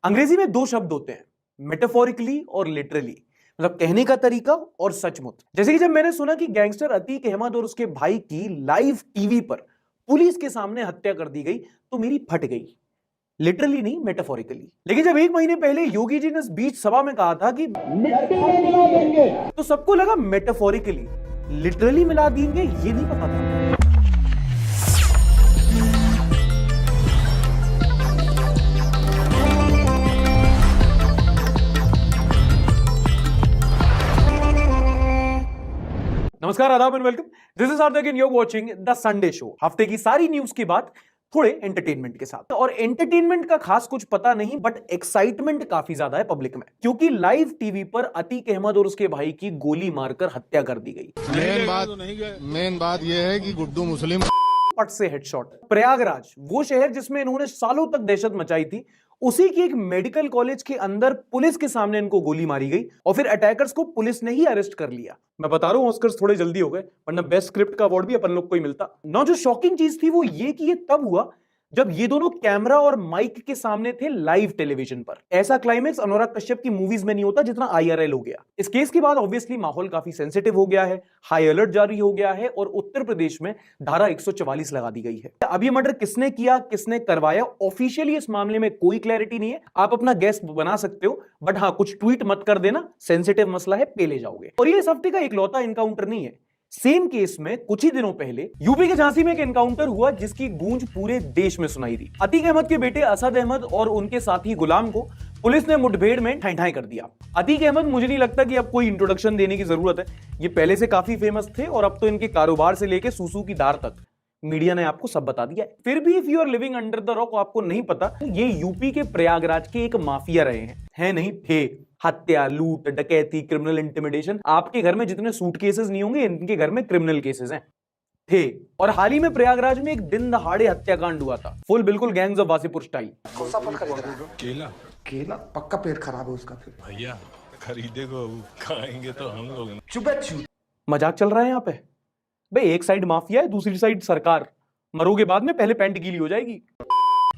अंग्रेजी में दो शब्द होते हैं, मेटाफोरिकली और लिटरली, मतलब कहने का तरीका और सचमुच। जैसे कि जब मैंने सुना कि गैंगस्टर अतीक अहमद और उसके भाई की लाइव टीवी पर पुलिस के सामने हत्या कर दी गई तो मेरी फट गई। लिटरली नहीं, मेटाफोरिकली। लेकिन जब 1 महीने पहले योगी जी ने इस बीच सभा में कहा था कि मिट्टी में मिला देंगे, तो सबको लगा मेटाफोरिकली। लिटरली मिला देंगे ये नहीं पता था। नमस्कार, आदाब and welcome. This is Hardik and you are watching the Sunday show. हफ्ते की सारी न्यूज के बाद थोड़े एंटरटेनमेंट के साथ। और एंटरटेनमेंट का खास कुछ पता नहीं, बट एक्साइटमेंट काफी ज्यादा है पब्लिक में, क्योंकि लाइव टीवी पर अतीक अहमद और उसके भाई की गोली मारकर हत्या कर दी गई। मेन बात यह है कि गुड्डू मुस्लिम पट से हेडशॉट। प्रयागराज, वो शहर जिसमें इन्होंने सालों तक दहशत मचाई थी, उसी की एक मेडिकल कॉलेज के अंदर पुलिस के सामने इनको गोली मारी गई और फिर अटैकर्स को पुलिस ने ही अरेस्ट कर लिया। मैं बता रहा हूं, ऑस्कर्स थोड़े जल्दी हो गए, वरना बेस्ट स्क्रिप्ट का अवार्ड भी अपन लोग को ही मिलता ना। जो शॉकिंग चीज थी वो ये कि ये तब हुआ जब ये दोनों कैमरा और माइक के सामने थे लाइव टेलीविजन पर। ऐसा क्लाइमेक्स अनुराग कश्यप की मूवीज में नहीं होता जितना IRL हो गया। इस केस के बाद ऑब्वियसली माहौल काफी सेंसिटिव हो गया है, हाई अलर्ट जारी हो गया है और उत्तर प्रदेश में धारा 144 लगा दी गई है। अब ये मर्डर किसने किया, किसने करवाया, ऑफिशियली इस मामले में कोई क्लैरिटी नहीं है। आप अपना गैस बना सकते हो, बट हाँ, कुछ ट्वीट मत कर देना, सेंसिटिव मसला है, पे ले जाओगे। और ये इस हफ्ते का इकलौता एनकाउंटर नहीं है। सेम केस में कुछ ही दिनों पहले यूपी के झांसी में एक एनकाउंटर हुआ जिसकी गूंज पूरे देश में सुनाई दी। अतीक अहमद के बेटे असद अहमद और उनके साथी गुलाम को पुलिस ने मुठभेड़ में ठाई कर दिया। अतीक अहमद, मुझे नहीं लगता कि अब कोई इंट्रोडक्शन देने की जरूरत है, ये पहले से काफी फेमस थे और अब तो इनके कारोबार से लेके सूसू की दार तक मीडिया ने आपको सब बता दिया है। फिर भी if you are living under the rock, आपको नहीं पता, ये यूपी के प्रयागराज के एक माफिया रहे हैं नहीं थे। हत्या, लूट, डकैती, क्रिमिनल इंटिमिडेशन, आपके घर में जितने सूट केसेस नहीं होंगे, इनके घर में क्रिमिनल केसेस हैं थे। और हाल ही में प्रयागराज में एक दिन दहाड़े हत्याकांड हुआ था, फुल बिल्कुल गैंग्स ऑफ वासेपुर स्टाइल। केला केला पक्का पेट खराब है उसका। फिर भैया खरीदे को खाएंगे तो हम लोग। चुप। मजाक चल रहा है यहाँ पे भाई। एक साइड माफिया है, दूसरी साइड सरकार। मरोगे बाद में, पहले पैंट गीली हो जाएगी।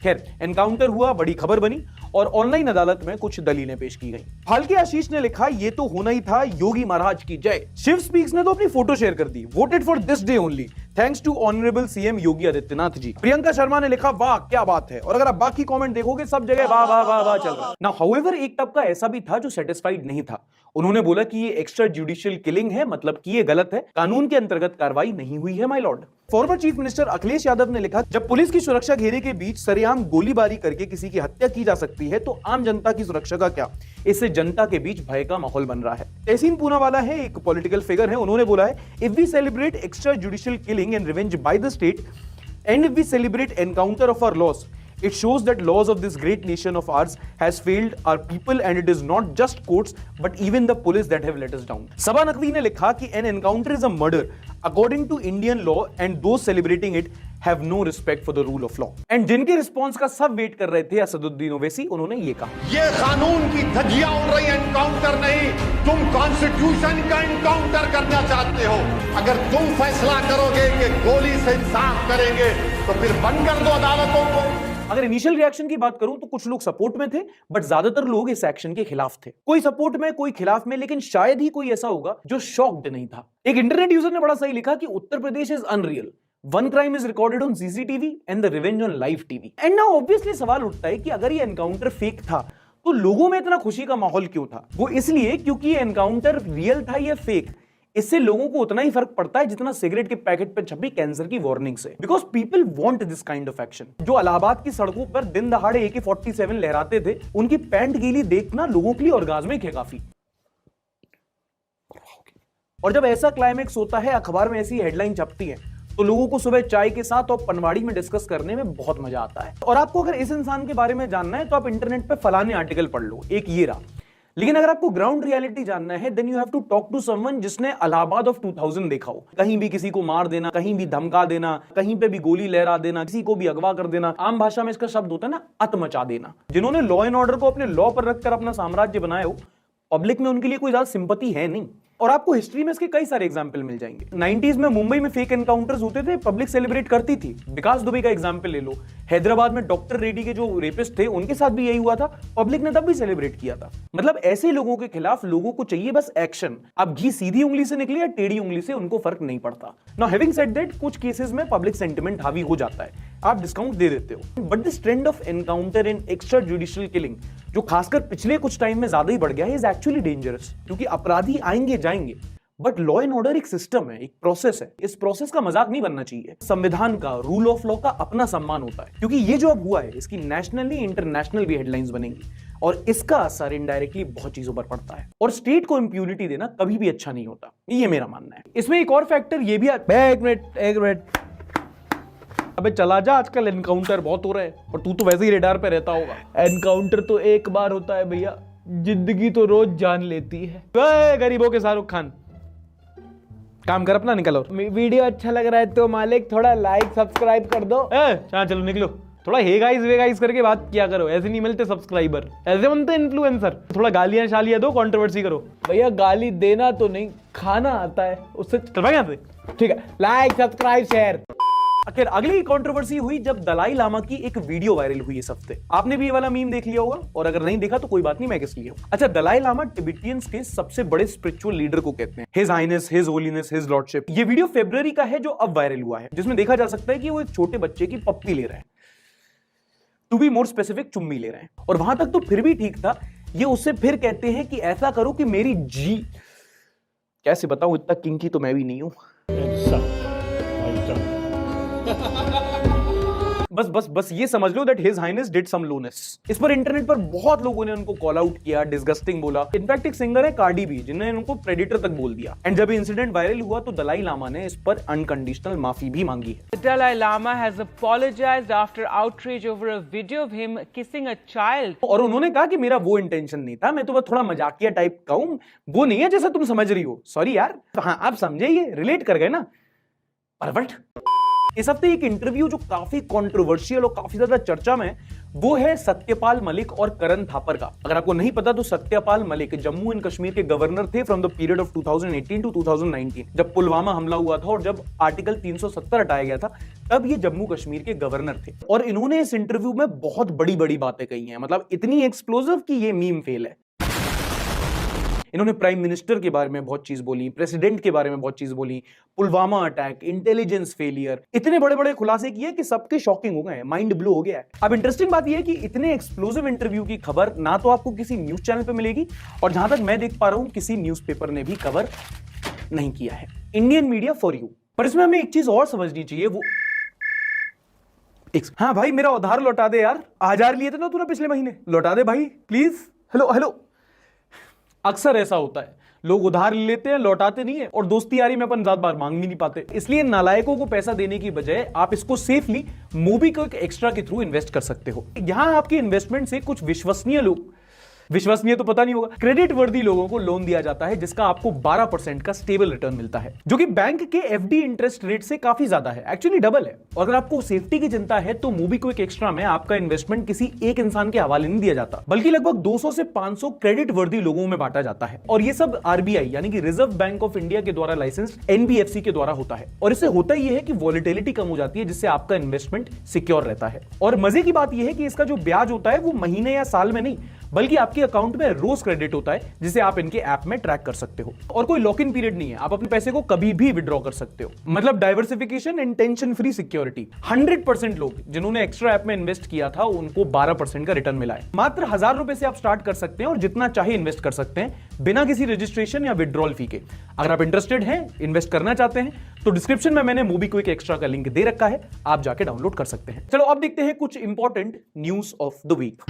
खैर, एनकाउंटर हुआ, बड़ी खबर बनी और ऑनलाइन अदालत में कुछ दलीलें पेश की गई। फाल्के आशीष ने लिखा, ये तो होना ही था, योगी महाराज की जय। शिव स्पीक्स ने तो अपनी फोटो शेयर कर दी, voted for this day only, thanks to honourable CM Yogi Adityanath ji. Priyanka Sharma ने लिखा, वाह क्या बात है। और अगर आप बाकी कमेंट देखोगे, सब जगह वाह वाह वाह वाह चल रहा है। नाउ हाउएवर, एक तबका ऐसा भी था जो सेटिस्फाइड नहीं था। उन्होंने बोला कि ये एक्स्ट्रा जुडिशियल किलिंग है, मतलब कि ये गलत है, कानून के अंतर्गत कार्रवाई नहीं हुई है my Lord. Former chief minister Akhilesh Yadav ने लिखा, जब पुलिस की सुरक्षा घेरे के बीच सरेआम गोलीबारी करके किसी की हत्या की जा सकती है तो आम जनता की सुरक्षा का क्या। इससे जनता के बीच भय का माहौल बन रहा है। तहसीन पूनावाला है, एक पॉलिटिकल फिगर है, उन्होंने बोला है, if we celebrate extra judicial killing and revenge by the state and if we celebrate encounter of our laws, it shows that laws of this great nation of ours has failed our people and it is not just courts but even the police that have let us down. सबा नकवी ने लिखा कि an encounter is a murder according to Indian law and those celebrating it have no respect for the rule of law. And जिनके response का सब wait कर रहे थे, असदुद्दीन ओवैसी, उन्होंने ये कहा, ये कानून की धज्जियां उड़ रही, एनकाउंटर नहीं, तुम कॉन्स्टिट्यूशन का एनकाउंटर करना चाहते हो। अगर तुम फैसला करोगे कि गोली से इंसाफ करेंगे तो फिर बंद कर दो अदालतों को। अगर इनिशियल रिएक्शन की बात करूं तो कुछ लोग सपोर्ट में थे, बट ज्यादातर लोग इस एक्शन के खिलाफ थे। कोई सपोर्ट में, कोई खिलाफ में, लेकिन शायद ही कोई ऐसा होगा जो शॉक्ड नहीं था। एक इंटरनेट यूजर ने बड़ा सही लिखा कि Uttar Pradesh is unreal, one crime is recorded on CCTV and the revenge on live TV. And now obviously सवाल उठता है कि अगर ये एनकाउंटर फेक था तो लोगों में इतना खुशी का माहौल क्यों था। वो इसलिए क्योंकि ये एनकाउंटर रियल था या फेक, इससे लोगों को उतना ही फर्क पड़ता है जितना सिगरेट के पैकेट पर छपी कैंसर की वार्निंग से। Because people want this kind of action. जो इलाहाबाद की सड़कों पर दिन दहाड़े AK-47 लहराते थे, उनकी पैंट गीली देखना लोगों के लिए ऑर्गाज्मिक है काफी। और जब ऐसा क्लाइमेक्स होता है, अखबार में ऐसी हेडलाइन छपती है, तो लोगों को सुबह चाय के साथ और पनवाड़ी में डिस्कस करने में बहुत मजा आता है। और आपको अगर इस इंसान के बारे में जानना है तो आप इंटरनेट पे फलाने आर्टिकल पढ़ लो, एक ये रहा। लेकिन अगर आपको ग्राउंड रियलिटी जानना है, then you have to talk to someone जिसने इलाहाबाद ऑफ 2000 देखा हो। कहीं भी किसी को मार देना, कहीं भी धमका देना, कहीं पे भी गोली लहरा देना, किसी को भी अगवा कर देना, आम भाषा में इसका शब्द होता है ना, अत मचा देना। जिन्होंने लॉ एंड ऑर्डर को अपने लॉ पर रखकर अपना साम्राज्य बनाया हो, पब्लिक में उनके लिए कोई ज्यादा सिंपैथी है नहीं। और आपको हिस्ट्री में इसके कई सारे एग्जाम्पल मिल जाएंगे। 90s में मुंबई में फेक एनकाउंटर्स होते थे, पब्लिक सेलिब्रेट करती थी। विकास दुबे का एग्जाम्पल ले लो, हैदराबाद में डॉक्टर रेड्डी के जो रेपिस्ट थे उनके साथ भी यही हुआ था, पब्लिक ने तब भी सेलिब्रेट किया था। मतलब ऐसे लोगों के खिलाफ लोगों को चाहिए बस एक्शन। अब घी सीधी उंगली से निकले या टेढ़ी उंगली से, उनको फर्क नहीं पड़ता। नाउ हैविंग सेड दैट, कुछ केसेस में पब्लिक सेंटिमेंट हावी हो जाता है, आप डिस्काउंट दे देते हो, but this trend of encounter in extra judicial killing, जो खासकर पिछले कुछ टाइम में ज्यादा ही बढ़ गया है, इज एक्चुअली डेंजरस। क्योंकि अपराधी आएंगे जाएंगे, बट लॉ एंड ऑर्डर एक सिस्टम है, एक प्रोसेस है। इस प्रोसेस का मजाक नहीं बनना चाहिए। संविधान का, रूल ऑफ लॉ का अपना सम्मान होता है, क्योंकि ये जो अब हुआ है इसकी नेशनल नहीं इंटरनेशनल भी हेडलाइंस बनेंगी, और इसका असर इनडायरेक्टली बहुत चीजों पर पड़ता है। और स्टेट को इंप्यूनिटी देना कभी भी अच्छा नहीं होता, ये मेरा मानना है। इसमें एक और फैक्टर ये भी एक मिनट अबे चला जा, आजकल एनकाउंटर बहुत हो रहे हैं और तू तो वैसे ही रेडार पे रहता होगा। एनकाउंटर तो एक बार होता है भैया, जिंदगी तो रोज जान लेती है। गरीबों के शाहरुख खान, काम कर अपना, निकलो। वीडियो अच्छा लग रहा है तो मालिक थोड़ा लाइक सब्सक्राइब कर दो। चलो निकलो, थोड़ा हे गाइस वे गाइस करके बात किया करो, ऐसे नहीं मिलते सब्सक्राइबर, ऐसे बनते इन्फ्लुएंसर। थोड़ा गालियां शालियां दो, कंट्रोवर्सी करो। भैया गाली देना तो नहीं, खाना आता है, उससे चल भाई यहाँ से। ठीक है, लाइक सब्सक्राइब शेयर। आखिर अगली कंट्रोवर्सी हुई जब दलाई लामा की एक वीडियो वायरल हुई इस हफ्ते। आपने भी ये वाला मीम देख लिया होगा, और अगर नहीं देखा तो कोई बात नहीं, मैं किस लिए हूं। अच्छा, दलाई लामा टिबेटियंस के सबसे बड़े स्पिरिचुअल लीडर को कहते हैं, his highness, his holiness, his lordship. ये वीडियो फरवरी का है जो अब वायरल हुआ है, जिसमें देखा जा सकता है कि वो एक छोटे बच्चे की पप्पी ले रहे हैं, टू बी मोर स्पेसिफिक चुम्मी ले रहे हैं। और वहां तक तो फिर भी ठीक था, ये उससे फिर कहते हैं कि ऐसा करो कि मेरी जी, कैसे बताऊं, इतना किंकी तो मैं भी नहीं हूं। बस ये समझ लो that his highness did some loneness. इस पर इंटरनेट पर बहुत लोगों ने उनको कॉल आउट किया, डिस्गस्टिंग बोला। इनफैक्ट एक सिंगर है कार्डी बी, जिन्होंने उनको प्रेडिटर तक बोल दिया। एंड जब इंसिडेंट वायरल हुआ तो दलाई लामा ने इस पर अनकंडीशनल माफी भी मांगी है। The Dalai Lama has apologized after outrage over a video of him kissing a child. और उन्होंने कहा कि मेरा वो इंटेंशन नहीं था, मैं तो बस थोड़ा मजाकिया टाइप का हूं, वो नहीं है जैसा तुम समझ रही हो। सॉरी यार। हाँ, आप समझे, ये रिलेट कर गए ना, परवट। इस हफ्ते एक इंटरव्यू जो काफी कंट्रोवर्शियल और काफी ज्यादा चर्चा में है, वो है सत्यपाल मलिक और करण थापर का। अगर आपको नहीं पता तो सत्यपाल मलिक जम्मू एंड कश्मीर के गवर्नर थे from the period of 2018 to 2019, जब पुलवामा हमला हुआ था और जब आर्टिकल 370 हटाया गया था, तब ये जम्मू कश्मीर के गवर्नर थे। और इन्होंने इस इंटरव्यू में बहुत बड़ी बड़ी बातें कही हैं, मतलब इतनी एक्सप्लोसिव कि ये मीम फेल है। इन्होंने प्राइम मिनिस्टर के बारे में बहुत चीज बोली, प्रेसिडेंट के बारे में बहुत चीज बोली, पुलवामा अटैक, इंटेलिजेंस फेलियर, इतने बड़े बड़े खुलासे किए कि सबके शॉकिंग हो गए, माइंड ब्लो हो गया है। अब इंटरेस्टिंग बात यह है कि इतने एक्सप्लोसिव इंटरव्यू की खबर ना तो आपको किसी न्यूज चैनल पे मिलेगी, और जहां तक मैं देख पा रहा हूं किसी न्यूज़पेपर ने भी कवर नहीं किया है। Indian media for you. पर इसमें हमें एक चीज और समझनी चाहिए, वो हाँ भाई मेरा उधार लौटा दे यार, 1000 लिए थे ना तूने पिछले महीने, लौटा दे भाई प्लीज। हेलो। अक्सर ऐसा होता है, लोग उधार लेते हैं, लौटाते नहीं है, और दोस्ती यारी में अपन ज्यादा बार मांग भी नहीं पाते। इसलिए नालायकों को पैसा देने की बजाय आप इसको सेफली मोबीक्विक एक्स्ट्रा के थ्रू इन्वेस्ट कर सकते हो। यहां आपकी इन्वेस्टमेंट से कुछ विश्वसनीय लोग, विश्वसनीय तो पता नहीं होगा, क्रेडिट वर्दी लोगों को लोन दिया जाता है, जिसका आपको 12% का स्टेबल रिटर्न मिलता है, जो कि बैंक के एफडी इंटरेस्ट रेट से काफी ज्यादा है, एक्चुअली डबल है। और अगर आपको सेफ्टी की चिंता है तो मोबीक्विक एक्स्ट्रा में आपका इन्वेस्टमेंट किसी एक इंसान के हवाले नहीं दिया जाता, बल्कि लगभग 200 से 500 क्रेडिट वर्दी लोगों में बांटा जाता है। और ये सब आरबीआई यानी कि रिजर्व बैंक ऑफ इंडिया के द्वारा लाइसेंस्ड एनबीएफसी के द्वारा होता है। और इससे होता यह है कि वॉलेटिलिटी कम हो जाती है, जिससे आपका इन्वेस्टमेंट सिक्योर रहता है। और मजे की बात यह है कि इसका जो ब्याज होता है वो महीने या साल में नहीं, बल्कि आपके अकाउंट में रोज क्रेडिट होता है, जिसे आप इनके ऐप में ट्रैक कर सकते हो। और कोई लॉक इन पीरियड नहीं है, आप अपने पैसे को कभी भी विड्रॉ कर सकते हो। मतलब diversification and tension free security. 100% लोग जिन्होंने एक्स्ट्रा ऐप में इन्वेस्ट किया था उनको 12% का रिटर्न मिला है। मात्र 1000 रुपए से आप स्टार्ट कर सकते हैं और जितना चाहे इन्वेस्ट कर सकते हैं बिना किसी रजिस्ट्रेशन या विड्रॉल फी के। अगर आप इंटरेस्टेड हैं, इन्वेस्ट करना चाहते हैं, तो डिस्क्रिप्शन में मैंने मोबीक्विक एक्स्ट्रा का लिंक दे रखा है, आप जाके डाउनलोड कर सकते हैं। चलो अब देखते हैं कुछ important news of the week.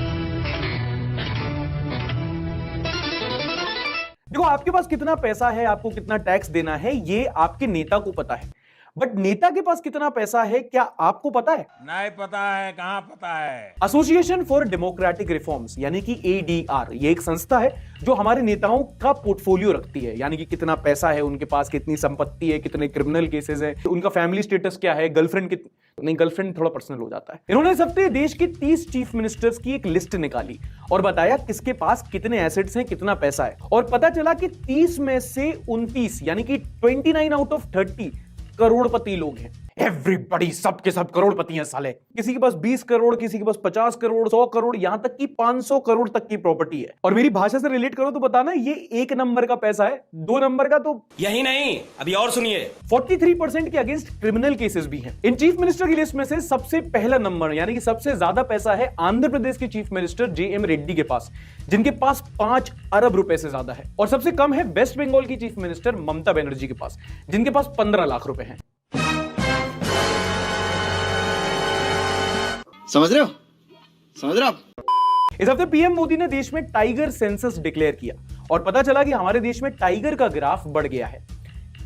देखो, आपके पास कितना पैसा है, आपको कितना टैक्स देना है, ये आपके नेता को पता है, बट नेता के पास कितना पैसा है क्या आपको पता है? नहीं पता है, कहां पता है? एसोसिएशन फॉर डेमोक्रेटिक रिफॉर्म्स यानी कि एडीआर, ये एक संस्था है जो हमारे नेताओं का पोर्टफोलियो रखती है, यानी कि कितना पैसा है उनके पास, कितनी संपत्ति है, कितने क्रिमिनल केसेस हैं, उनका फैमिली स्टेटस क्या है, गर्लफ्रेंड नहीं, गर्लफ्रेंड थोड़ा पर्सनल हो जाता है। इन्होंने इस हफ्ते देश के 30 चीफ मिनिस्टर्स की एक लिस्ट निकाली और बताया किसके पास कितने एसेट्स हैं, कितना पैसा है। और पता चला कि 30 में से 29 यानी कि 29 आउट ऑफ 30 करोड़पति लोग हैं। एवरीबॉडी, सब के सब करोड़पति हैं साले। किसी के पास 20 करोड़, किसी के पास 50 करोड़, 100 करोड़, यहां तक कि 500 करोड़ तक की प्रॉपर्टी है। और मेरी भाषा से रिलेट करो तो बताना, ये 1 नंबर का पैसा है, 2 नंबर का तो यही नहीं, अभी और सुनिए। 43% के अगेंस्ट क्रिमिनल केसेस भी हैं। इन चीफ मिनिस्टर की लिस्ट में से सबसे पहला नंबर यानी कि सबसे ज्यादा पैसा है आंध्र प्रदेश के चीफ मिनिस्टर JM रेड्डी के पास, जिनके पास 5 अरब रुपए से ज्यादा है। और सबसे कम है वेस्ट बंगाल की चीफ मिनिस्टर ममता बनर्जी के पास, जिनके पास 15 लाख रुपए हैं। समझ रहे हो? समझ रहे हो आप? इस हफ्ते पीएम मोदी ने देश में टाइगर सेंसस डिक्लेयर किया और पता चला कि हमारे देश में टाइगर का ग्राफ बढ़ गया है।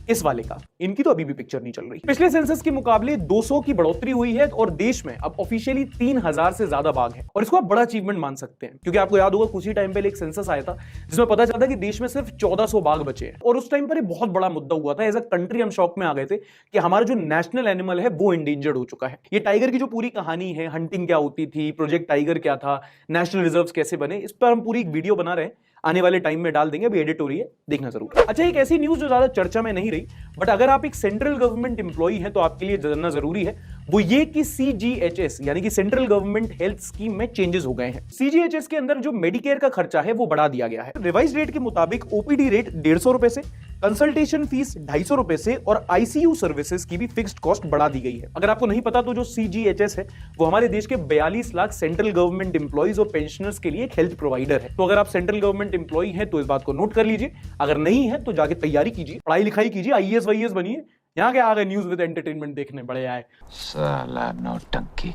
इस वाले का, इनकी तो अभी भी पिक्चर नहीं चल रही। पिछले सेंसस के मुकाबले 200 की बढ़ोतरी हुई है और देश में अब ऑफिशियली 3000 से ज्यादा बाघ हैं। और इसको आप बड़ा अचीवमेंट मान सकते हैं, क्योंकि आपको याद होगा कुछ ही टाइम पहले एक सेंसस आया था जिसमें पता चला कि देश में सिर्फ 1400 बाघ बचे हैं। और उस टाइम पर बहुत बड़ा मुद्दा हुआ था। एज अ कंट्री हम शॉक में आ गए थे कि हमारा जो नेशनल एनिमल है वो इंडेंजर्ड हो चुका है। ये टाइगर की जो पूरी कहानी है, हंटिंग क्या होती थी, प्रोजेक्ट टाइगर क्या था, नेशनल रिजर्व्स कैसे बने, इस पर हम पूरी एक वीडियो बना रहे हैं, आने वाले टाइम में डाल देंगे, अभी एडिट हो रही है, देखना जरूर। अच्छा, एक ऐसी न्यूज जो ज्यादा चर्चा में नहीं रही, बट अगर आप एक सेंट्रल गवर्नमेंट एम्प्लॉई हैं तो आपके लिए जानना जरूरी है, वो ये कि CGHS यानी कि सेंट्रल गवर्नमेंट हेल्थ स्कीम में चेंजेस हो गए हैं। CGHS के अंदर जो मेडिकेयर का खर्चा है वो बढ़ा दिया गया है। रिवाइज रेट के मुताबिक OPD रेट 150 रुपए से, कंसल्टेशन फीस 250 रुपए से और ICU सर्विसेज की भी फिक्स्ड कॉस्ट बढ़ा दी गई है। अगर आपको नहीं पता तो जो CGHS है वो हमारे देश के 42 लाख सेंट्रल गवर्नमेंट एम्प्लॉइज और पेंशनर्स के लिए एक हेल्थ प्रोवाइडर है। तो अगर आप सेंट्रल गवर्नमेंट एम्प्लॉई हैं तो इस बात को नोट कर लीजिए, अगर नहीं है तो जाके तैयारी कीजिए, पढ़ाई लिखाई कीजिए, IAS वाईएएस बनिए। यहाँ के आ गए न्यूज विद एंटरटेनमेंट देखने, बड़े आए साला नौटंकी।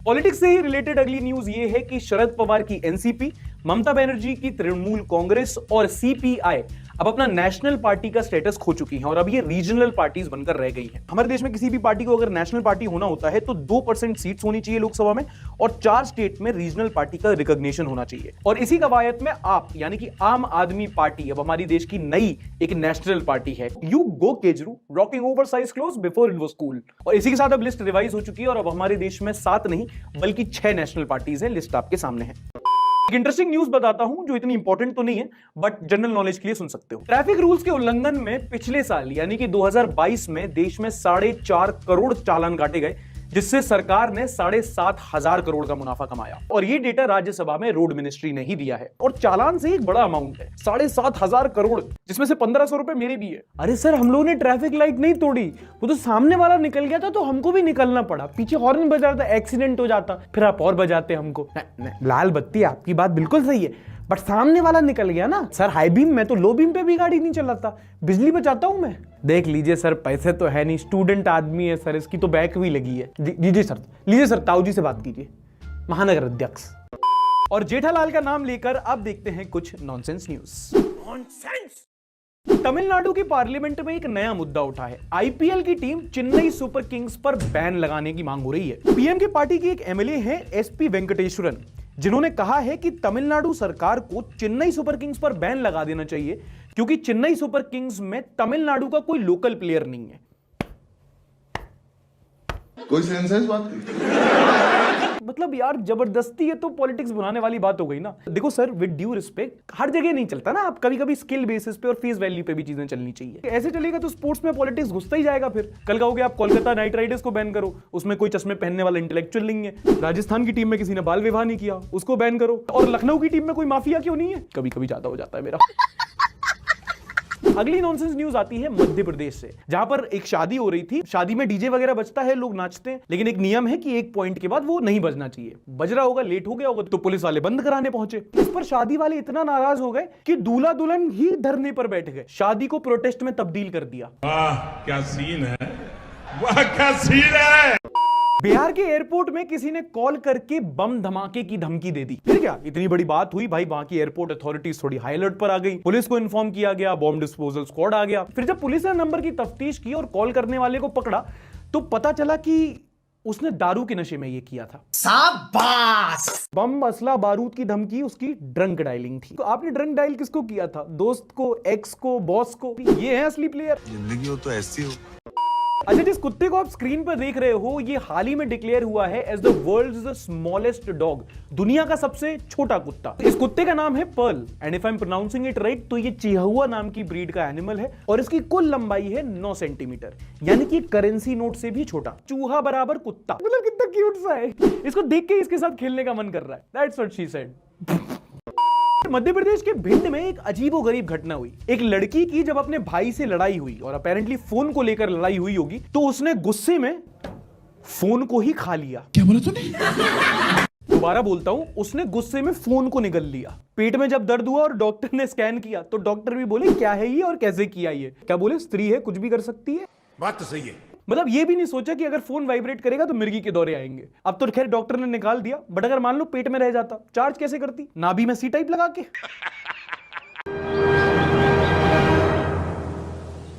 पॉलिटिक्स से ही रिलेटेड अगली न्यूज ये है कि शरद पवार की एनसीपी, ममता बनर्जी की तृणमूल कांग्रेस और CPI अब अपना नेशनल पार्टी का स्टेटस खो चुकी हैं और अब ये रीजनल पार्टीज बनकर रह गई हैं। हमारे देश में किसी भी पार्टी को अगर नेशनल पार्टी होना होता है तो 2% सीट्स होनी चाहिए लोकसभा में और 4 स्टेट में रीजनल पार्टी का रिकॉग्निशन होना चाहिए। और इसी कवायद में आप यानी कि आम आदमी पार्टी अब हमारी देश की नई एक नेशनल पार्टी है। You go Kejru, rocking oversize clothes before it was cool. और इसी के साथ अब लिस्ट रिवाइज हो चुकी है और अब हमारे देश में 7 नहीं बल्कि 6 नेशनल पार्टीज हैं। लिस्ट आपके सामने है। एक इंटरेस्टिंग न्यूज बताता हूं जो इतनी इंपॉर्टेंट तो नहीं है बट जनरल नॉलेज के लिए सुन सकते हो। ट्रैफिक रूल्स के उल्लंघन में पिछले साल यानी कि 2022 में देश में 4.5 करोड़ चालान काटे गए, जिससे सरकार ने 7,500 करोड़ का मुनाफा कमाया। और ये डेटा राज्यसभा में रोड मिनिस्ट्री ने ही दिया है। और चालान से एक बड़ा अमाउंट है 7,500 करोड़, जिसमें से 1500 रुपए मेरे भी है। अरे सर, हम लोगों ने ट्रैफिक लाइट नहीं तोड़ी, वो तो सामने वाला निकल गया था तो हमको भी निकलना पड़ा। पीछे हॉर्न बजा रहा था, एक्सीडेंट हो जाता, फिर आप और बजाते हमको। लाल बत्ती, आपकी बात बिल्कुल सही है, बट सामने वाला निकल गया ना सर। हाई बीम में तो लो बीम पे भी गाड़ी नहीं चलाता, बिजली बचाता हूं मैं। देख लीजिए सर, पैसे तो है नहीं, स्टूडेंट आदमी है सर, इसकी तो बैक भी लगी है। लीजिए सर, लीजिए सर, ताऊ जी से बात कीजिए, महानगर अध्यक्ष। और जेठालाल का नाम लेकर अब देखते हैं कुछ नॉनसेंस न्यूज। नॉनसेंस। तमिलनाडु की पार्लियामेंट में एक नया मुद्दा उठा है। IPL की टीम चेन्नई सुपर किंग्स पर बैन लगाने की मांग हो रही है। पीएम की पार्टी की एक MLA है SP वेंकटेश्वरन, जिन्होंने कहा है कि तमिलनाडु सरकार को चेन्नई सुपर किंग्स पर बैन लगा देना चाहिए क्योंकि चेन्नई सुपर किंग्स में तमिलनाडु का कोई लोकल प्लेयर नहीं है। कोई सेंस है इस बात की? मतलब यार, जबरदस्ती है तो पॉलिटिक्स बनाने वाली बात हो गई ना। देखो सर, विद ड्यू रिस्पेक्ट, हर जगह नहीं चलता ना। आप कभी कभी स्किल बेसिस पे और फेस वैल्यू पे भी चीजें चलनी चाहिए। ऐसे चलेगा तो स्पोर्ट्स में पॉलिटिक्स घुसता ही जाएगा। फिर कल कहोगे आप कोलकाता नाइट राइडर्स को बैन करो, उसमें कोई चश्मे पहनने वाला इंटेलेक्चुअल नहीं है। राजस्थान की टीम में किसी ने बाल विवाह नहीं किया, उसको बैन करो। और लखनऊ की टीम में कोई माफिया क्यों नहीं है? कभी कभी ज्यादा हो जाता है मेरा। अगली नॉनसेंस न्यूज आती है मध्य प्रदेश से, जहां पर एक शादी हो रही थी। शादी में डीजे वगैरह बजता है, लोग नाचते हैं, लेकिन एक नियम है कि एक पॉइंट के बाद वो नहीं बजना चाहिए। बज रहा होगा, लेट हो गया होगा तो पुलिस वाले बंद कराने पहुंचे। इस पर शादी वाले इतना नाराज हो गए कि दूल्हा दुल्हन ही धरने पर बैठ गए। शादी को प्रोटेस्ट में तब्दील कर दिया। वाह क्या सीन है, वाह क्या सीन है। बिहार के एयरपोर्ट में किसी ने कॉल करके बम धमाके की धमकी दे दी। फिर क्या इतनी बड़ी बात हुई भाई, वहां की एयरपोर्ट अथॉरिटीज थोड़ी हाई अलर्ट पर आ गई। पुलिस को इन्फॉर्म किया गया, बॉम्ब डिस्पोजल स्क्वाड आ गया। फिर जब पुलिस ने नंबर की तफ्तीश की और कॉल करने वाले को पकड़ा तो पता चला कि उसने दारू के नशे में यह किया था। शाबाश! बम, असला, बारूद की धमकी उसकी ड्रंक डायलिंग थी। तो आपने ड्रंक डायल किसको किया था? दोस्त को, एक्स को, बॉस को? ये है असली प्लेयर। जिंदगी हो तो ऐसी हो। अच्छा, जिस कुत्ते को आप स्क्रीन पर देख रहे हो ये हाल ही में डिक्लेयर हुआ है as the world's smallest dog, दुनिया का सबसे छोटा कुत्ता। इस कुत्ते का नाम है Perl and if I am pronouncing it right तो ये चिहुआ नाम की ब्रीड का एनिमल है और इसकी कुल लंबाई है 9 सेंटीमीटर, यानी कि करेंसी नोट से भी छोटा। चूहा बराबर कुत्ता, मतलब कितना क्यूट सा है। इसको देख के इसके साथ खेलने का मन कर रहा है। That's what she said. Madhya Pradesh के भिंड में एक अजीबोगरीब घटना हुई। एक लड़की की जब अपने भाई से लड़ाई हुई और अपेरेंटली फोन को लेकर लड़ाई हुई होगी तो उसने गुस्से में फोन को ही खा लिया। क्या बोला तूने? दोबारा बोलता हूं, उसने गुस्से में फोन को निगल लिया। पेट में जब दर्द हुआ और डॉक्टर ने स्कैन किया तो डॉक्टर भी बोले क्या है ये और कैसे किया ये। क्या बोले? स्त्री है, कुछ भी कर सकती है। बात तो सही है। मतलब ये भी नहीं सोचा कि अगर फोन वाइब्रेट करेगा तो मिर्गी के दौरे आएंगे। अब तो खैर डॉक्टर ने निकाल दिया, बट अगर मान लो पेट में रह जाता, चार्ज कैसे करती? नाभि में सी टाइप लगा के।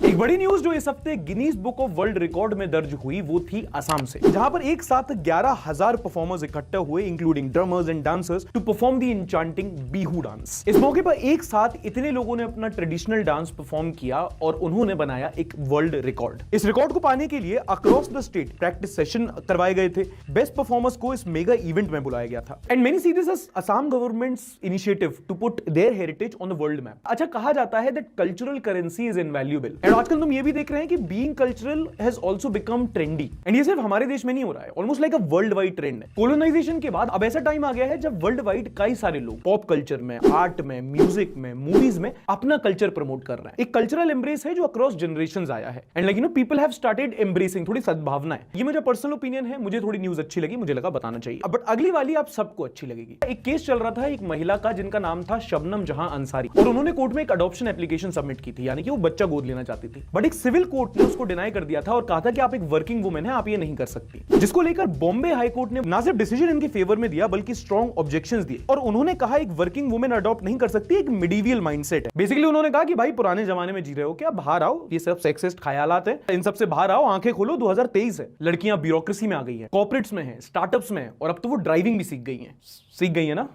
एक बड़ी न्यूज जो इस हफ्ते Guinness book of world record में दर्ज हुई वो थी असम से, जहां पर एक साथ 11,000 परफॉर्मर्स इकट्ठे हुए including drummers and dancers to perform the enchanting Bihu dance. इस मौके पर एक साथ इतने लोगों ने अपना ट्रेडिशनल डांस परफॉर्म किया और उन्होंने बनाया एक वर्ल्ड रिकॉर्ड। इस रिकॉर्ड को पाने के लिए across the state practice session करवाए गए थे। बेस्ट परफॉर्मर्स को इस मेगा इवेंट में बुलाया गया था and many see this as Assam government's initiative to put their heritage on the world map. अच्छा, कहा जाता है that cultural currency is invaluable and आजकल तुम ये भी देख रहे हैं कि being cultural has also become trendy and ये सिर्फ हमारे देश में नहीं हो रहा है, almost like a world wide trend है। कोलोनाइजेशन के बाद अब ऐसा टाइम आ गया है जब वर्ल्ड वाइड कई सारे लोग पॉप कल्चर में, आर्ट में, म्यूजिक में, मूवीज में अपना कल्चर प्रमोट कर रहे हैं। एक कल्चरल एम्ब्रेस है जो अक्रॉस जनरेशंस आया है and like you know people have started embracing, थोड़ी सद्भावना है। ये मेरा पर्सनल ओपिनियन है, मुझे थोड़ी न्यूज अच्छी लगी, मुझे लगा बताना चाहिए। बट अगली वाली आप सबको अच्छी लगेगी। एक केस चल रहा था एक महिला का जिनका नाम था शबनम जहां अंसारी और उन्होंने कोर्ट में एक अडॉप्शन एप्लीकेशन सबमिट की थी, यानी कि वो बच्चा गोद लेना चाहती थी, बट एक सिविल कोर्ट ने उसको डिनाई कर दिया था और कहा था कि आप एक वर्किंग वुमेन है, आप ये नहीं कर सकती। जिसको लेकर बॉम्बे हाई कोर्ट ने ना सिर्फ डिसीजन इनके फेवर में दिया बल्कि स्ट्रॉन्ग ऑब्जेक्शंस दिए और उन्होंने कहा एक वर्किंग वुमेन अडॉप्ट नहीं कर सकती, एक मिडिवियल माइंडसेट है। बेसिकली उन्होंने कहा कि भाई पुराने जमाने में जी रहे हो क्या, बाहर आओ, ये सब सेक्सिस्ट ख्यालात है, इन सबसे बाहर आओ, आंखें खोलो, 2023 है। लड़कियां ब्यूरोक्रेसी में आ गई हैं, कॉर्पोरेट्स में हैं, स्टार्टअप्स में हैं और अब तो वो ड्राइविंग भी सीख गई है ना।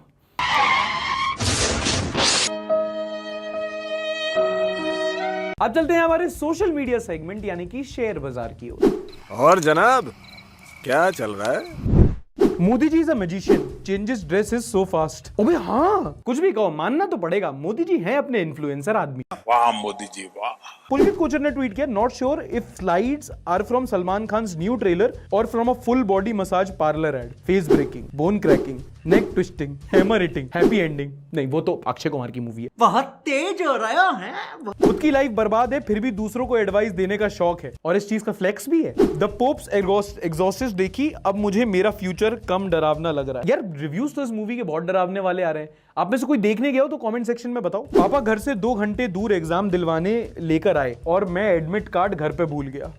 अब चलते हैं हमारे सोशल मीडिया सेगमेंट यानी कि शेयर बाजार की ओर। और जनाब क्या चल रहा है? Modi ji is a magician, changes dresses so fast. ओबे हाँ, कुछ भी कहो मानना तो पड़ेगा, मोदी जी हैं अपने इन्फ्लुएंसर आदमी। वाह मोदी जी वाह। पुलकित कोचर ने ट्वीट किया, not sure if slides are from Salman Khan's new trailer or from a full body massage parlour ad, face breaking, bone cracking, neck twisting, hammer hitting, happy ending. नहीं, वो तो अक्षय कुमार की मूवी है। बहुत तेज हो रहा है। खुद की लाइफ बर्बाद है फिर भी दूसरों को एडवाइस देने का शौक है और इस चीज का फ्लेक्स भी है। द पोप्स एग्जॉस्टिस देखी, अब मुझे मेरा फ्यूचर कम डरावना लग रहा है। यार रिव्यूज तो इस मूवी के बहुत डरावने वाले आ रहे हैं। आप में से कोई देखने गया हो तो कमेंट सेक्शन में बताओ। पापा घर से 2 घंटे दूर एग्जाम दिलवाने लेकर आए और मैं एडमिट कार्ड घर पे भूल गया।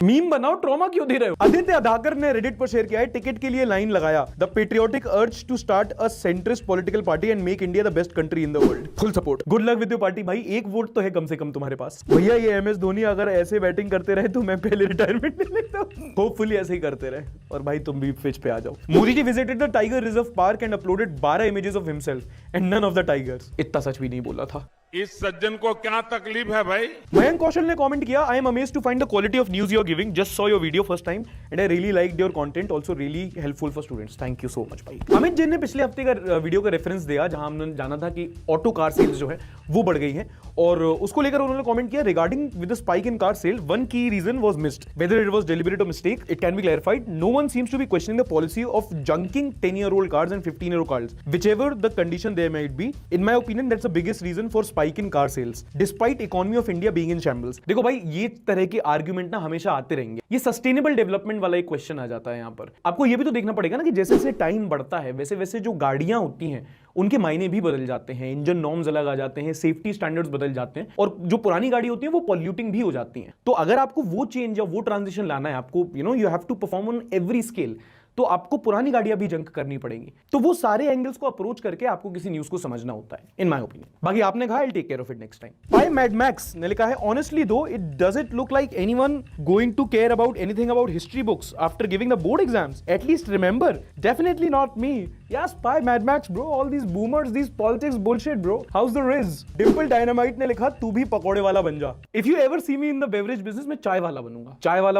मीम बनाओ, ट्रॉमा क्यों दे रहे हो? आदित्य अधाकर ने रेडिट पर शेयर किया है, टिकट के लिए लाइन लगाया, the patriotic urge to start a centrist political party and make India the best country in the world, full support, good luck with your party. भाई एक वोट तो है कम से कम तुम्हारे पास। भैया ये MS धोनी अगर ऐसे बैटिंग करते रहे तो मैं पहले रिटायरमेंट ले लेता हूं। होपफुली ऐसे ही करते रहे और भाई तुम भी पिच पे आ जाओ। Modi ji visited the tiger reserve park and uploaded 12 images of himself and none of the tigers. इतना सच भी नहीं बोला था। इस सज्जन को क्या तकलीफ है भाई? मयंक कौशल ने कमेंट किया, I am amazed to find the quality of news you are giving, just saw your video first time and I really liked your content, also really helpful for students, thank you so much भाई। अमित जैन ने पिछले हफ्ते का video का reference दिया जहां हमने जाना था कि ऑटो कार सेल्स जो है वो बढ़ गई है और उसको लेकर उन्होंने कमेंट किया, regarding with the spike in car sale one key reason was missed, whether it was deliberate or mistake it can be clarified, no one seems to be questioning the policy of junking 10-year-old cars and 15-year-old cars, whichever the condition there might be. In my opinion that's the biggest reason for spike in car sales despite economy of India being in shambles. देखो भाई ये तरह के argument ना हमेशा आते रहेंगे। ये सस्टेनेबल डेवलपमेंट वाला एक क्वेश्चन आ जाता है यहाँ पर। आपको ये भी तो देखना पड़ेगा ना कि जैसे जैसे टाइम बढ़ता है वैसे वैसे जो गाड़ियां होती हैं उनके मायने भी बदल जाते हैं, इंजन नॉर्म्स अलग आ जाते हैं, सेफ्टी स्टैंडर्ड्स बदल जाते हैं और जो पुरानी गाड़ी होती है वो पॉल्यूटिंग भी हो जाती हैं। तो अगर आपको वो चेंज या वो ट्रांजिशन लाना है, आपको you have to perform on every scale, तो आपको पुरानी गाड़ियां भी जंक करनी पड़ेगी। तो वो सारे एंगल्स को अप्रोच करके आपको किसी न्यूज को समझना होता है, इन माय ओपिनियन। बाकी आपने कहा I take care of it next time. By Mad Max ने लिखा है, honestly though it doesn't look like anyone going to care about anything about history books after giving the board exams, at least remember definitely not me. Yes by Mad Max bro, all these boomers, these politics bullshit bro, how's the ridge. Dimple Dynamite ने लिखा, तू भी पकौड़े वाला बन जा। If you ever see me in the beverage business, मैं चाय वाला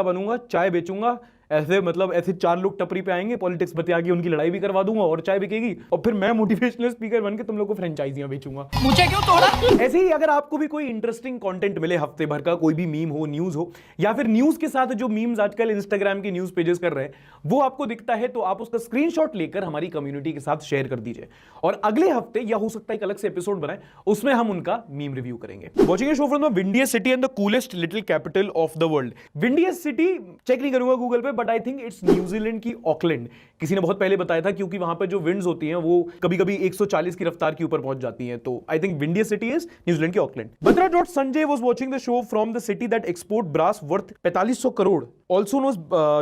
बनूंगा, चाय बेचूंगा। ऐसे मतलब ऐसे 4 लोग टपरी पे आएंगे, पॉलिटिक्स बतिया के उनकी लड़ाई भी करवा दूंगा और चाय बिकेगी, और फिर मैं मोटिवेशनल स्पीकर बनके तुम लोग को फ्रेंचाइजियां बेचूंगा। मुझे क्यों तोड़ा? ऐसे ही अगर आपको भी कोई इंटरेस्टिंग कंटेंट मिले हफ्ते भर का, कोई भी मीम हो, न्यूज हो, या फिर न्यूज के साथ जो मीम्स आजकल इंस्टाग्राम के न्यूज पेजेस कर रहे हैं, वो आपको दिखता है तो आप उसका स्क्रीनशॉट लेकर हमारी कम्युनिटी के साथ शेयर कर दीजिए, और अगले हफ्ते या हो सकता है एक अलग से एपिसोड बनाए, उसमें हम उनका मीम रिव्यू करेंगे। Watching show from the विंडीएस्ट city and the coolest little capital of the world. विंडीएस्ट city check नहीं करूंगा गूगल पे, but I think it's New Zealand की ऑकलैंड। किसी ने बहुत पहले बताया था, क्योंकि वहां पर जो विंड्स होती हैं वो कभी-कभी 140 की रफ्तार के ऊपर पहुंच जाती हैं, तो I think विंडीएस्ट city is New Zealand की Auckland. Batra dot Sanjay was watching the show from the city that export brass worth 4500 crore, also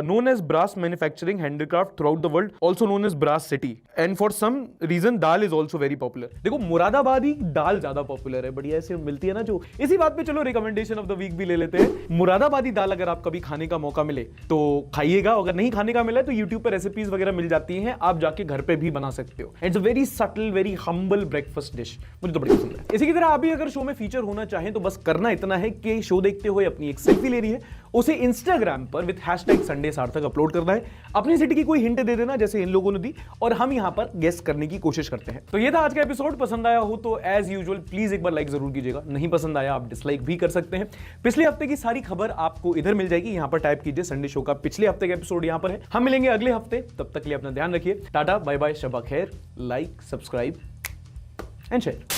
known as brass manufacturing handicraft throughout the world, also known as brass city, and for some reason dal is also very popular। देखो मुरादाबादी दाल ज्यादा popular है, बढ़िया ऐसे मिलती है ना जो। इसी बात पे चलो रिकमेंडेशन ऑफ द वीक भी ले लेते हैं। मुरादाबादी दाल अगर आप कभी खाने का मौका मिले तो खाइएगा, अगर नहीं खाने का मिला तो यूट्यूब पर रेसिपीज वगैरह मिल जाती हैं, आप जाके घर पे भी बना सकते हो। It's a very subtle, very humble breakfast dish, मुझे तो बड़ी पसंद है। इसी की तरह आप भी अगर शो में फीचर होना चाहें तो बस करना इतना है कि शो देखते हुए अपनी एक सेल्फी लेनी है, उसे इंस्टाग्राम पर विद #संडे सार्थक अपलोड करना है, अपनी सिटी की कोई हिंट दे देना जैसे इन लोगों ने दी, और हम यहां पर गेस करने की कोशिश करते हैं। तो ये था आज का एपिसोड। पसंद आया हो तो एज यूजुअल प्लीज एक बार लाइक जरूर कीजिएगा, नहीं पसंद आया आप डिसलाइक भी कर सकते हैं। पिछले हफ्ते की सारी खबर आपको इधर मिल जाएगी, यहां पर टाइप कीजिए संडे शो का पिछले हफ्ते का एपिसोड यहां पर है। हम मिलेंगे अगले हफ्ते, तब तक के लिए अपना ध्यान रखिए। टाटा बाय बाय, शबा खैर, लाइक, सब्सक्राइब एंड शेयर।